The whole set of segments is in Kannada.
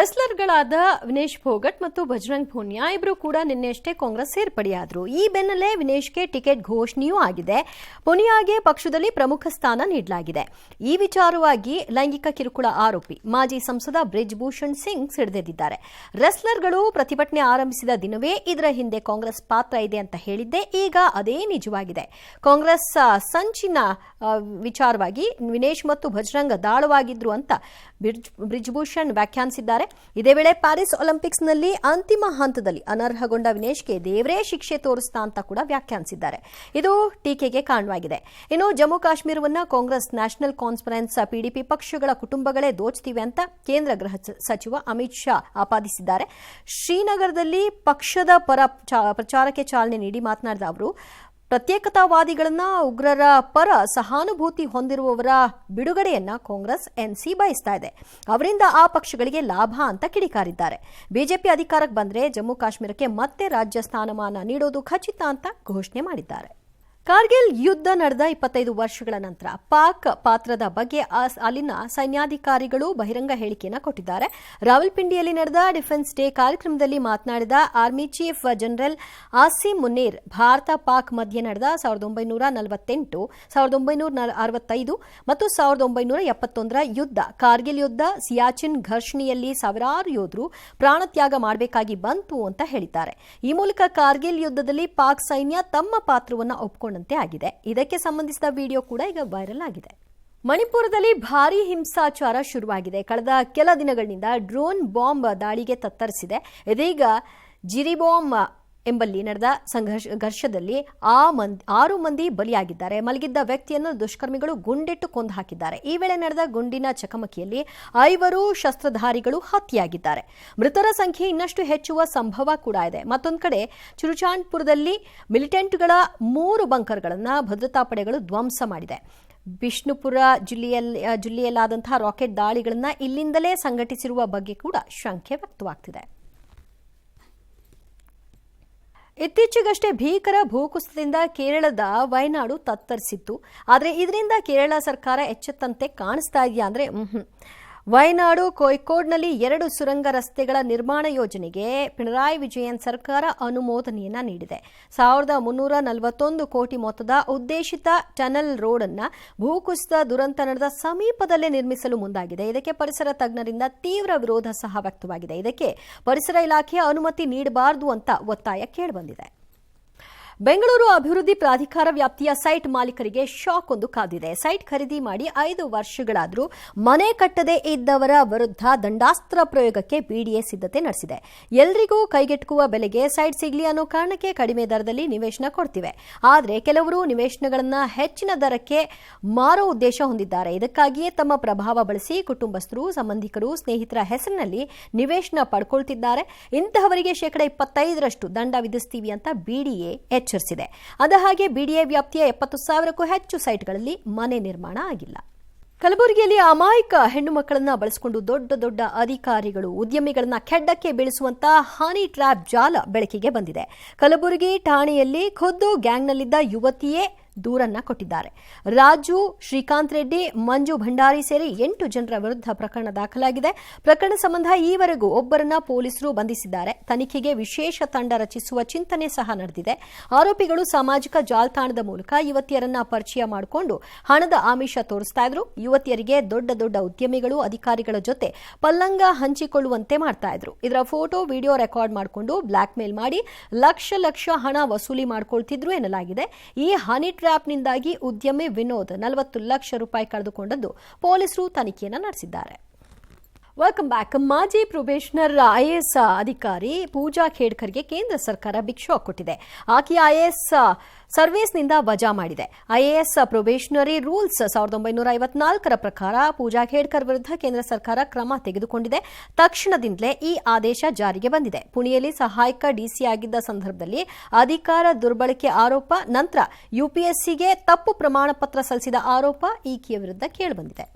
ರೆಸ್ಲರ್ಗಳಾದ ವಿನೇಶ್ ಫೋಗಟ್ ಮತ್ತು ಬಜರಂಗ್ ಪೂನಿಯಾ ಇಬ್ಬರು ಕೂಡ ನಿನ್ನೆಷ್ಟೇ ಕಾಂಗ್ರೆಸ್ ಸೇರ್ಪಡೆಯಾದರು. ಈ ಬೆನ್ನಲ್ಲೇ ವಿನೇಶ್ಗೆ ಟಿಕೆಟ್ ಘೋಷಣೆಯೂ ಆಗಿದೆ. ಪೂನಿಯಾಗೆ ಪಕ್ಷದಲ್ಲಿ ಪ್ರಮುಖ ಸ್ಥಾನ ನೀಡಲಾಗಿದೆ. ಈ ವಿಚಾರವಾಗಿ ಲೈಂಗಿಕ ಕಿರುಕುಳ ಆರೋಪಿ ಮಾಜಿ ಸಂಸದ ಬ್ರಿಜ್ ಭೂಷಣ್ ಸಿಂಗ್ ಸಿಡಿದೆದ್ದಿದ್ದಾರೆ. ರೆಸ್ಲರ್ಗಳು ಪ್ರತಿಭಟನೆ ಆರಂಭಿಸಿದ ದಿನವೇ ಇದರ ಹಿಂದೆ ಕಾಂಗ್ರೆಸ್ ಪಾತ್ರ ಇದೆ ಅಂತ ಹೇಳಿದ್ದೆ ಈಗ ಅದೇ ನಿಜವಾಗಿದೆ. ಕಾಂಗ್ರೆಸ್ ಸಂಚಿನ ವಿಚಾರವಾಗಿ ವಿನೇಶ್ ಮತ್ತು ಬಜರಂಗ್ ದಾಳವಾಗಿದ್ರು ಅಂತ ಬ್ರಿಜ್ ಭೂಷಣ್ ವ್ಯಾಖ್ಯಾನಿಸಿದ್ದಾರೆ. ಇದೇ ವೇಳೆ ಪ್ಯಾರಿಸ್ ಒಲಿಂಪಿಕ್ಸ್ನಲ್ಲಿ ಅಂತಿಮ ಹಂತದಲ್ಲಿ ಅನರ್ಹಗೊಂಡ ವಿನೇಶ್ಗೆ ದೇವರೇ ಶಿಕ್ಷೆ ತೋರಿಸ್ತಾ ಅಂತ ಕೂಡ ವ್ಯಾಖ್ಯಾನಿಸಿದ್ದಾರೆ. ಇದು ಟೀಕೆಗೆ ಕಾರಣವಾಗಿದೆ. ಇನ್ನು ಜಮ್ಮು ಕಾಶ್ಮೀರವನ್ನ ಕಾಂಗ್ರೆಸ್ ನ್ಯಾಷನಲ್ ಕಾನ್ಫರೆನ್ಸ್ ಪಿಡಿಪಿ ಪಕ್ಷಗಳ ಕುಟುಂಬಗಳೇ ದೋಚುತ್ತಿವೆ ಅಂತ ಕೇಂದ್ರ ಗೃಹ ಸಚಿವ ಅಮಿತ್ ಶಾ ಆಪಾದಿಸಿದ್ದಾರೆ. ಶ್ರೀನಗರದಲ್ಲಿ ಪಕ್ಷದ ಪರ ಪ್ರಚಾರಕ್ಕೆ ಚಾಲನೆ ನೀಡಿ ಮಾತನಾಡಿದ ಅವರು, ಪ್ರತ್ಯೇಕತಾವಾದಿಗಳನ್ನ ಉಗ್ರರ ಪರ ಸಹಾನುಭೂತಿ ಹೊಂದಿರುವವರ ಬಿಡುಗಡೆಯನ್ನ ಕಾಂಗ್ರೆಸ್ ಎನ್ಸಿ ಬಯಸ್ತಾ ಇದೆ. ಅವರಿಂದ ಆ ಪಕ್ಷಗಳಿಗೆ ಲಾಭ ಅಂತ ಕಿಡಿಕಾರಿದ್ದಾರೆ. ಬಿಜೆಪಿ ಅಧಿಕಾರಕ್ಕೆ ಬಂದ್ರೆ ಜಮ್ಮು ಕಾಶ್ಮೀರಕ್ಕೆ ಮತ್ತೆ ರಾಜ್ಯ ಸ್ಥಾನಮಾನ ನೀಡೋದು ಖಚಿತ ಅಂತ ಘೋಷಣೆ ಮಾಡಿದ್ದಾರೆ. ಕಾರ್ಗಿಲ್ ಯುದ್ಧ ನಡೆದ 25 ವರ್ಷಗಳ ನಂತರ ಪಾಕ್ ಪಾತ್ರದ ಬಗ್ಗೆ ಅಲ್ಲಿನ ಸೈನ್ಯಾಧಿಕಾರಿಗಳು ಬಹಿರಂಗ ಹೇಳಿಕೆಯನ್ನು ಕೊಟ್ಟಿದ್ದಾರೆ. ರಾವಲ್ಪಿಂಡಿಯಲ್ಲಿ ನಡೆದ ಡಿಫೆನ್ಸ್ ಡೇ ಕಾರ್ಯಕ್ರಮದಲ್ಲಿ ಮಾತನಾಡಿದ army chief general awesome Munir, Bharat Pak ಮಧ್ಯೆ ನಡೆದ 1948, 1965 ಮತ್ತು 1971ರ ಯುದ್ಧ, ಕಾರ್ಗಿಲ್ ಯುದ್ಧ, ಸಿಯಾಚಿನ್ ಘರ್ಷಣೆಯಲ್ಲಿ ಸಾವಿರಾರು ಯೋಧರು ಪ್ರಾಣತ್ಯಾಗ ಮಾಡಬೇಕಾಗಿ ಬಂತು ಅಂತ ಹೇಳಿದ್ದಾರೆ. ಈ ಮೂಲಕ ಕಾರ್ಗಿಲ್ ಯುದ್ಧದಲ್ಲಿ ಪಾಕ್ ಸೈನ್ಯ ತಮ್ಮ ಪಾತ್ರವನ್ನು ಒಪ್ಪಿಕೊಂಡಂತೆ ಆಗಿದೆ. ಇದಕ್ಕೆ ಸಂಬಂಧಿಸಿದ ವಿಡಿಯೋ ಕೂಡ ಈಗ ವೈರಲ್ ಆಗಿದೆ. ಮಣಿಪುರದಲ್ಲಿ ಭಾರೀ ಹಿಂಸಾಚಾರ ಶುರುವಾಗಿದೆ. ಕಳೆದ ಕೆಲ ದಿನಗಳಿಂದ ಡ್ರೋನ್ ಬಾಂಬ್ ದಾಳಿಗೆ ತತ್ತರಿಸಿದೆ. ಇದೀಗ ಜಿರಿಬಾಂಬ್ ಎಂಬಲ್ಲಿ ನಡೆದ ಘರ್ಷದಲ್ಲಿ 6 ಮಂದಿ ಬಲಿಯಾಗಿದ್ದಾರೆ. ಮಲಗಿದ್ದ ವ್ಯಕ್ತಿಯನ್ನು ದುಷ್ಕರ್ಮಿಗಳು ಗುಂಡಿಟ್ಟು ಕೊಂದು ಹಾಕಿದ್ದಾರೆ. ಈ ವೇಳೆ ನಡೆದ ಗುಂಡಿನ ಚಕಮಕಿಯಲ್ಲಿ 5 ಶಸ್ತ್ರಧಾರಿಗಳು ಹತ್ಯೆಯಾಗಿದ್ದಾರೆ. ಮೃತರ ಸಂಖ್ಯೆ ಇನ್ನಷ್ಟು ಹೆಚ್ಚುವ ಸಂಭವ ಕೂಡ ಇದೆ. ಮತ್ತೊಂದು ಕಡೆ ಚುರುಚಾಂಡ್ಪುರದಲ್ಲಿ ಮಿಲಿಟೆಂಟ್ಗಳ 3 ಬಂಕರ್ಗಳನ್ನು ಭದ್ರತಾ ಪಡೆಗಳು ಧ್ವಂಸ ಮಾಡಿದೆ. ಬಿಷ್ಣುಪುರ ಜಿಲ್ಲೆಯಲ್ಲಾದಂತಹ ರಾಕೆಟ್ ದಾಳಿಗಳನ್ನು ಇಲ್ಲಿಂದಲೇ ಸಂಘಟಿಸಿರುವ ಬಗ್ಗೆ ಕೂಡ ಶಂಕೆ ವ್ಯಕ್ತವಾಗ್ತಿದೆ. ಇತ್ತೀಚೆಗಷ್ಟೇ ಭೀಕರ ಭೂಕುಸಿತದಿಂದ ಕೇರಳದ ವಯನಾಡು ತತ್ತರಿಸಿತ್ತು. ಆದರೆ ಇದರಿಂದ ಕೇರಳ ಸರ್ಕಾರ ಎಚ್ಚೆತ್ತಂತೆ ಕಾಣಿಸ್ತಾ ಇದೆಯಾ ಅಂದರೆ ವಯನಾಡು ಕೋಯ್ಕೋಡ್ನಲ್ಲಿ 2 ಸುರಂಗ ರಸ್ತೆಗಳ ನಿರ್ಮಾಣ ಯೋಜನೆಗೆ ಪಿಣರಾಯಿ ವಿಜಯನ್ ಸರ್ಕಾರ ಅನುಮೋದನೆಯನ್ನ ನೀಡಿದೆ. 1341 ಕೋಟಿ ಮೊತ್ತದ ಉದ್ದೇಶಿತ ಟನಲ್ ರೋಡ್ ಅನ್ನ ಭೂಕುಸಿತ ದುರಂತ ನಡೆದ ಸಮೀಪದಲ್ಲೇ ನಿರ್ಮಿಸಲು ಮುಂದಾಗಿದೆ. ಇದಕ್ಕೆ ಪರಿಸರ ತಜ್ಞರಿಂದ ತೀವ್ರ ವಿರೋಧ ಸಹ ವ್ಯಕ್ತವಾಗಿದೆ. ಇದಕ್ಕೆ ಪರಿಸರ ಇಲಾಖೆಯ ಅನುಮತಿ ನೀಡಬಾರದು ಅಂತ ಒತ್ತಾಯ ಕೇಳಿಬಂದಿದೆ. ಬೆಂಗಳೂರು ಅಭಿವೃದ್ಧಿ ಪ್ರಾಧಿಕಾರ ವ್ಯಾಪ್ತಿಯ ಸೈಟ್ ಮಾಲೀಕರಿಗೆ ಶಾಕ್ ಒಂದು ಕಾದಿದೆ. ಸೈಟ್ ಖರೀದಿ ಮಾಡಿ 5 ವರ್ಷಗಳಾದರೂ ಮನೆ ಕಟ್ಟದೇ ಇದ್ದವರ ವಿರುದ್ಧ ದಂಡಾಸ್ತ್ರ ಪ್ರಯೋಗಕ್ಕೆ ಬಿಡಿಎ ಸಿದ್ಧತೆ ನಡೆಸಿದೆ. ಎಲ್ರಿಗೂ ಕೈಗೆಟುಕುವ ಬೆಲೆಗೆ ಸೈಟ್ ಸಿಗಲಿ ಅನ್ನೋ ಕಾರಣಕ್ಕೆ ಕಡಿಮೆ ದರದಲ್ಲಿ ನಿವೇಶನ ಕೊಡ್ತಿವೆ. ಆದರೆ ಕೆಲವರು ನಿವೇಶನಗಳನ್ನು ಹೆಚ್ಚಿನ ದರಕ್ಕೆ ಮಾರೋ ಉದ್ದೇಶ ಹೊಂದಿದ್ದಾರೆ. ಇದಕ್ಕಾಗಿಯೇ ತಮ್ಮ ಪ್ರಭಾವ ಬಳಸಿ ಕುಟುಂಬಸ್ಥರು, ಸಂಬಂಧಿಕರು, ಸ್ನೇಹಿತರ ಹೆಸರಿನಲ್ಲಿ ನಿವೇಶನ ಪಡ್ಕೊಳ್ತಿದ್ದಾರೆ. ಇಂತಹವರಿಗೆ 25% ದಂಡ ವಿಧಿಸ್ತೀವಿ ಅಂತ ಬಿಡಿಎ ಎಚ್ಚರಿಸಿದೆ. ಅದಹಾಗೆ ಬಿಡಿಎ ವ್ಯಾಪ್ತಿಯ 70,000ಕ್ಕೂ ಹೆಚ್ಚು ಸೈಟ್ಗಳಲ್ಲಿ ಮನೆ ನಿರ್ಮಾಣ ಆಗಿಲ್ಲ. ಕಲಬುರಗಿಯಲ್ಲಿ ಅಮಾಯಕ ಹೆಣ್ಣು ಮಕ್ಕಳನ್ನ ಬಳಸಿಕೊಂಡು ದೊಡ್ಡ ಅಧಿಕಾರಿಗಳು, ಉದ್ಯಮಿಗಳನ್ನ ಕೆಡ್ಡಕ್ಕೆ ಬೀಳಿಸುವಂತಹ ಹನಿ ಟ್ರ್ಯಾಪ್ ಜಾಲ ಬೆಳಕಿಗೆ ಬಂದಿದೆ. ಕಲಬುರಗಿ ಠಾಣೆಯಲ್ಲಿ ಖುದ್ದು ಗ್ಯಾಂಗ್ನಲ್ಲಿದ್ದ ಯುವತಿಯೇ ದೂರನ್ನ ಕೊಟ್ಟಿದ್ದಾರೆ. ರಾಜು, ಶ್ರೀಕಾಂತ್ ರೆಡ್ಡಿ, ಮಂಜು ಭಂಡಾರಿ ಸೇರಿ 8 ಜನರ ವಿರುದ್ಧ ಪ್ರಕರಣ ದಾಖಲಾಗಿದೆ. ಪ್ರಕರಣ ಸಂಬಂಧ ಈವರೆಗೂ ಒಬ್ಬರನ್ನ ಪೊಲೀಸರು ಬಂಧಿಸಿದ್ದಾರೆ. ತನಿಖೆಗೆ ವಿಶೇಷ ತಂಡ ರಚಿಸುವ ಚಿಂತನೆ ಸಹ ನಡೆದಿದೆ. ಆರೋಪಿಗಳು ಸಾಮಾಜಿಕ ಜಾಲತಾಣದ ಮೂಲಕ ಯುವತಿಯರನ್ನ ಪರಿಚಯ ಮಾಡಿಕೊಂಡು ಹಣದ ಆಮಿಷ ತೋರಿಸ್ತಾ ಇದ್ರು. ಯುವತಿಯರಿಗೆ ದೊಡ್ಡ ಉದ್ಯಮಿಗಳು, ಅಧಿಕಾರಿಗಳ ಜೊತೆ ಪಲ್ಲಂಗ ಹಂಚಿಕೊಳ್ಳುವಂತೆ ಮಾಡ್ತಾ ಇದ್ರು. ಇದರ ಫೋಟೋ, ವಿಡಿಯೋ ರೆಕಾರ್ಡ್ ಮಾಡಿಕೊಂಡು ಬ್ಲಾಕ್ ಮೇಲ್ ಮಾಡಿ ಲಕ್ಷ ಹಣ ವಸೂಲಿ ಮಾಡಿಕೊಳ್ತಿದ್ರು ಎನ್ನಲಾಗಿದೆ. ಈ ಹನಿ ಟ್ರ್ಯಾಪ್ನಿಂದಾಗಿ ಉದ್ಯಮಿ ವಿನೋದ್ 40 ಲಕ್ಷ ರೂಪಾಯಿ ಕಳೆದುಕೊಂಡದ್ದು ಪೊಲೀಸರು ತನಿಖೆಯನ್ನು ನಡೆಸಿದ್ದಾರೆ. Welcome back. ಮಾಜಿ ಪ್ರೊಬೇಷನರ್ ಐಎಎಸ್ ಅಧಿಕಾರಿ ಪೂಜಾ ಖೇಡ್ಕರ್ಗೆ ಕೇಂದ್ರ ಸರ್ಕಾರ ಬಿಗ್ ಶಾಕ್ ಕೊಟ್ಟಿದೆ. ಆಕೆಯ ಐಎಎಸ್ ಸರ್ವಿಸ್ನಿಂದ ವಜಾ ಮಾಡಿದೆ. ಐಎಎಸ್ ಪ್ರೊಬೇಷನರಿ ರೂಲ್ಸ್ 1954ರ ಪ್ರಕಾರ ಪೂಜಾ ಖೇಡ್ಕರ್ ವಿರುದ್ಧ ಕೇಂದ್ರ ಸರ್ಕಾರ ಕ್ರಮ ತೆಗೆದುಕೊಂಡಿದೆ. ತಕ್ಷಣದಿಂದಲೇ ಈ ಆದೇಶ ಜಾರಿಗೆ ಬಂದಿದೆ. ಪುಣೆಯಲ್ಲಿ ಸಹಾಯಕ ಡಿಸಿ ಆಗಿದ್ದ ಸಂದರ್ಭದಲ್ಲಿ ಅಧಿಕಾರ ದುರ್ಬಳಕೆ ಆರೋಪ, ನಂತರ ಯುಪಿಎಸ್ಸಿಗೆ ತಪ್ಪು ಪ್ರಮಾಣ ಪತ್ರ ಸಲ್ಲಿಸಿದ ಆರೋಪ ಈಕೆಯ ವಿರುದ್ಧ ಕೇಳಿಬಂದಿದೆ.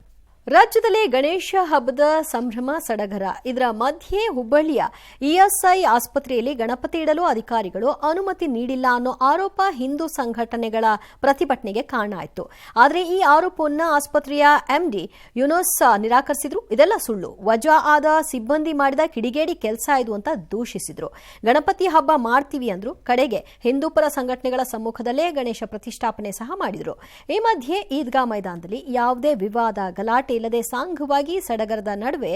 ರಾಜ್ಯದಲ್ಲಿ ಗಣೇಶ ಹಬ್ಬದ ಸಂಭ್ರಮ ಸಡಗರ. ಇದರ ಮಧ್ಯೆ ಹುಬ್ಬಳ್ಳಿಯ ಇಎಸ್ಐ ಆಸ್ಪತ್ರೆಯಲ್ಲಿ ಗಣಪತಿ ಇಡಲು ಅಧಿಕಾರಿಗಳು ಅನುಮತಿ ನೀಡಿಲ್ಲ ಅನ್ನೋ ಆರೋಪ ಹಿಂದೂ ಸಂಘಟನೆಗಳ ಪ್ರತಿಭಟನೆಗೆ ಕಾರಣ ಆಯಿತು. ಆದರೆ ಈ ಆರೋಪವನ್ನು ಆಸ್ಪತ್ರೆಯ ಎಂಡಿ ಯುನೂಸ್ ನಿರಾಕರಿಸಿದ್ರು. ಇದೆಲ್ಲ ಸುಳ್ಳು, ವಜಾ ಆದ ಸಿಬ್ಬಂದಿ ಮಾಡಿದ ಕಿಡಿಗೇಡಿ ಕೆಲಸ ಇದು ಅಂತ ದೂಷಿಸಿದ್ರು. ಗಣಪತಿ ಹಬ್ಬ ಮಾಡ್ತೀವಿ ಅಂದ್ರು. ಕಡೆಗೆ ಹಿಂದೂಪರ ಸಂಘಟನೆಗಳ ಸಮ್ಮುಖದಲ್ಲೇ ಗಣೇಶ ಪ್ರತಿಷ್ಠಾಪನೆ ಸಹ ಮಾಡಿದ್ರು. ಈ ಮಧ್ಯೆ ಈದ್ಗಾ ಮೈದಾನದಲ್ಲಿ ಯಾವುದೇ ವಿವಾದ ಗಲಾಟೆ ಇಲ್ಲದೆ ಸಾಂಘವಾಗಿ ಸಡಗರದ ನಡುವೆ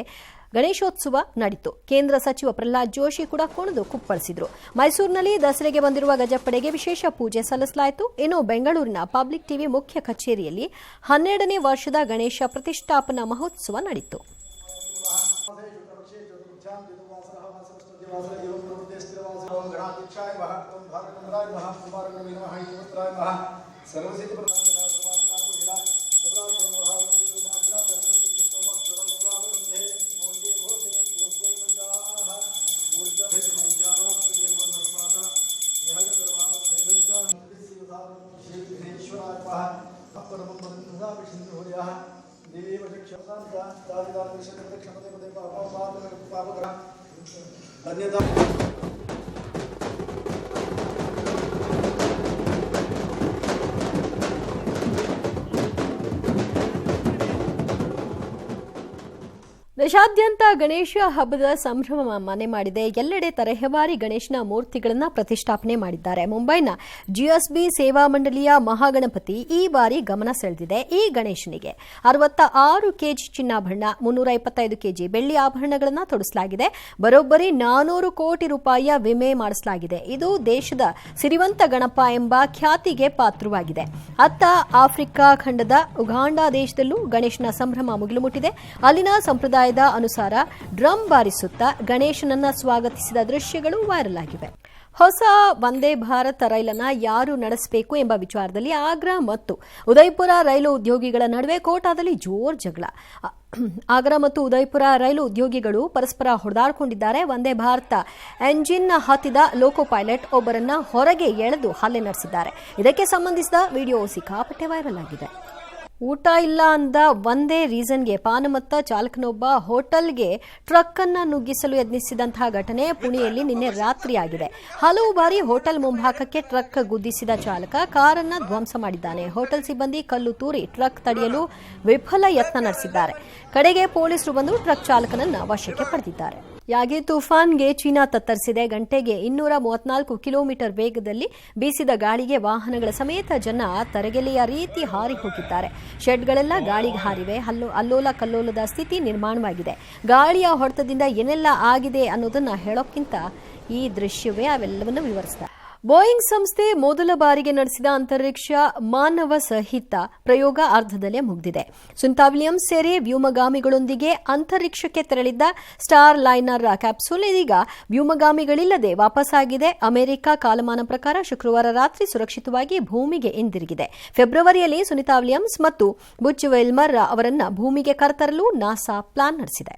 ಗಣೇಶೋತ್ಸವ ನಡೆಯಿತು. ಕೇಂದ್ರ ಸಚಿವ ಪ್ರಹ್ಲಾದ್ ಜೋಶಿ ಕೂಡ ಕುಣಿದು ಕುಪ್ಪಳಿಸಿದರು. ಮೈಸೂರಿನಲ್ಲಿ ದಸರೆಗೆ ಬಂದಿರುವ ಗಜಪಡೆಗೆ ವಿಶೇಷ ಪೂಜೆ ಸಲ್ಲಿಸಲಾಯಿತು. ಇನ್ನು ಬೆಂಗಳೂರಿನ ಪಬ್ಲಿಕ್ ಟಿವಿ ಮುಖ್ಯ ಕಚೇರಿಯಲ್ಲಿ 12ನೇ ವರ್ಷದ ಗಣೇಶ ಪ್ರತಿಷ್ಠಾಪನಾ ಮಹೋತ್ಸವ ನಡೆಯಿತು. ದೇಶಾದ್ಯಂತ ಗಣೇಶ ಹಬ್ಬದ ಸಂಭ್ರಮ ಮನೆ ಮಾಡಿದೆ. ಎಲ್ಲೆಡೆ ತರಹೇವಾರಿ ಗಣೇಶನ ಮೂರ್ತಿಗಳನ್ನು ಪ್ರತಿಷ್ಠಾಪನೆ ಮಾಡಿದ್ದಾರೆ. ಮುಂಬೈನ ಜಿಎಸ್ಬಿ ಸೇವಾ ಮಂಡಳಿಯ ಮಹಾಗಣಪತಿ ಈ ಬಾರಿ ಗಮನ ಸೆಳೆದಿದೆ. ಈ ಗಣೇಶನಿಗೆ 66 ಕೆಜಿ ಚಿನ್ನಾಭರಣ, 325 ಕೆಜಿ ಬೆಳ್ಳಿ ಆಭರಣಗಳನ್ನು ತೊಡಿಸಲಾಗಿದೆ. ಬರೋಬ್ಬರಿ 400 ಕೋಟಿ ರೂಪಾಯಿಯ ವಿಮೆ ಮಾಡಿಸಲಾಗಿದೆ. ಇದು ದೇಶದ ಸಿರಿವಂತ ಗಣಪ ಎಂಬ ಖ್ಯಾತಿಗೆ ಪಾತ್ರವಾಗಿದೆ. ಅತ್ತ ಆಫ್ರಿಕಾ ಖಂಡದ ಉಗಾಂಡ ದೇಶದಲ್ಲೂ ಗಣೇಶನ ಸಂಭ್ರಮ ಮುಗಿಲು ಮುಟ್ಟಿದೆ. ಅಲ್ಲಿನ ಸಂಪ್ರದಾಯ ಅನುಸಾರ ಡ್ರಮ್ ಬಾರಿಸುತ್ತಾ ಗಣೇಶನನ್ನ ಸ್ವಾಗತಿಸಿದ ದೃಶ್ಯಗಳು ವೈರಲ್ ಆಗಿವೆ. ಹೊಸ ವಂದೇ ಭಾರತ್ ರೈಲನ್ನ ಯಾರು ನಡೆಸಬೇಕು ಎಂಬ ವಿಚಾರದಲ್ಲಿ ಆಗ್ರಾ ಮತ್ತು ಉದಯಪುರ ರೈಲು ಉದ್ಯೋಗಿಗಳ ನಡುವೆ ಕೋಟಾದಲ್ಲಿ ಜೋರ್ ಜಗಳ. ಆಗ್ರಾ ಮತ್ತು ಉದಯಪುರ ರೈಲು ಉದ್ಯೋಗಿಗಳು ಪರಸ್ಪರ ಹೊಡೆದಾಡಿಕೊಂಡಿದ್ದಾರೆ. ವಂದೇ ಭಾರತ ಎಂಜಿನ್ ಹತ್ತಿದ ಲೋಕೋ ಪೈಲಟ್ ಒಬ್ಬರನ್ನ ಹೊರಗೆ ಎಳೆದು ಹಲ್ಲೆ ನಡೆಸಿದ್ದಾರೆ. ಇದಕ್ಕೆ ಸಂಬಂಧಿಸಿದ ವಿಡಿಯೋ ಸಿಕ್ಕಾಪಟ್ಟೆ ವೈರಲ್ ಆಗಿದೆ. ಊಟ ಇಲ್ಲ ಅಂದ ಒಂದೇ ರೀಸನ್ಗೆ ಪಾನಮತ್ತ ಚಾಲಕನೊಬ್ಬ ಹೋಟೆಲ್ಗೆ ಟ್ರಕ್ ಅನ್ನ ನುಗ್ಗಿಸಲು ಯತ್ನಿಸಿದಂತಹ ಘಟನೆ ಪುಣೆಯಲ್ಲಿ ನಿನ್ನೆ ರಾತ್ರಿಯಾಗಿದೆ. ಹಲವು ಬಾರಿ ಹೋಟೆಲ್ ಮುಂಭಾಗಕ್ಕೆ ಟ್ರಕ್ ಗುದ್ದಿಸಿದ ಚಾಲಕ ಕಾರನ್ನ ಧ್ವಂಸ ಮಾಡಿದ್ದಾನೆ. ಹೋಟೆಲ್ ಸಿಬ್ಬಂದಿ ಕಲ್ಲು ತೂರಿ ಟ್ರಕ್ ತಡೆಯಲು ವಿಫಲ ಯತ್ನ ನಡೆಸಿದ್ದಾರೆ. ಕಡೆಗೆ ಪೊಲೀಸರು ಬಂದು ಟ್ರಕ್ ಚಾಲಕನನ್ನ ವಶಕ್ಕೆ ಪಡೆದಿದ್ದಾರೆ. ಯಾಗಿ ತುಫಾನ್ಗೆ ಚೀನಾ ತತ್ತರಿಸಿದೆ. ಗಂಟೆಗೆ 234 ಕಿಲೋಮೀಟರ್ ವೇಗದಲ್ಲಿ ಬೀಸಿದ ಗಾಳಿಗೆ ವಾಹನಗಳ ಸಮೇತ ಜನ ತರಗೆಲೆಯ ರೀತಿ ಹಾರಿ ಹೋಗಿದ್ದಾರೆ. ಶೆಡ್ಗಳೆಲ್ಲ ಗಾಳಿಗೆ ಹಾರಿವೆ. ಅಲ್ಲೋಲ ಕಲ್ಲೋಲದ ಸ್ಥಿತಿ ನಿರ್ಮಾಣವಾಗಿದೆ. ಗಾಳಿಯ ಹೊಡೆತದಿಂದ ಏನೆಲ್ಲ ಆಗಿದೆ ಅನ್ನೋದನ್ನ ಹೇಳೋಕ್ಕಿಂತ ಈ ದೃಶ್ಯವೇ ಅವೆಲ್ಲವನ್ನು ವಿವರಿಸಿದೆ. ಬೋಯಿಂಗ್ ಸಂಸ್ಥೆ ಮೊದಲ ಬಾರಿಗೆ ನಡೆಸಿದ ಅಂತರಿಕ್ಷ ಮಾನವ ಸಹಿತ ಪ್ರಯೋಗ ಅರ್ಧದಲ್ಲೇ ಮುಗಿದಿದೆ. ಸುನಿತಾ ವಿಲಿಯಮ್ಸ್ ಸೇರಿ ವ್ಯೋಮಗಾಮಿಗಳೊಂದಿಗೆ ಅಂತರಿಕ್ಷಕ್ಕೆ ತೆರಳಿದ್ದ ಸ್ಟಾರ್ ಲೈನರ್ ಕ್ಯಾಪ್ಸೂಲ್ ಇದೀಗ ವ್ಯೋಮಗಾಮಿಗಳಿಲ್ಲದೆ ವಾಪಸ್ಸಾಗಿದೆ. ಅಮೆರಿಕ ಕಾಲಮಾನ ಪ್ರಕಾರ ಶುಕ್ರವಾರ ರಾತ್ರಿ ಸುರಕ್ಷಿತವಾಗಿ ಭೂಮಿಗೆ ಹಿಂದಿರುಗಿದೆ. ಫೆಬ್ರವರಿಯಲ್ಲಿ ಸುನಿತಾ ವಿಲಿಯಮ್ಸ್ ಮತ್ತು ಬುಚ್ ವಿಲ್ಮರ್ ಅವರನ್ನ ಭೂಮಿಗೆ ಕರೆತರಲು ನಾಸಾ ಪ್ಲಾನ್ ನಡೆಸಿದೆ.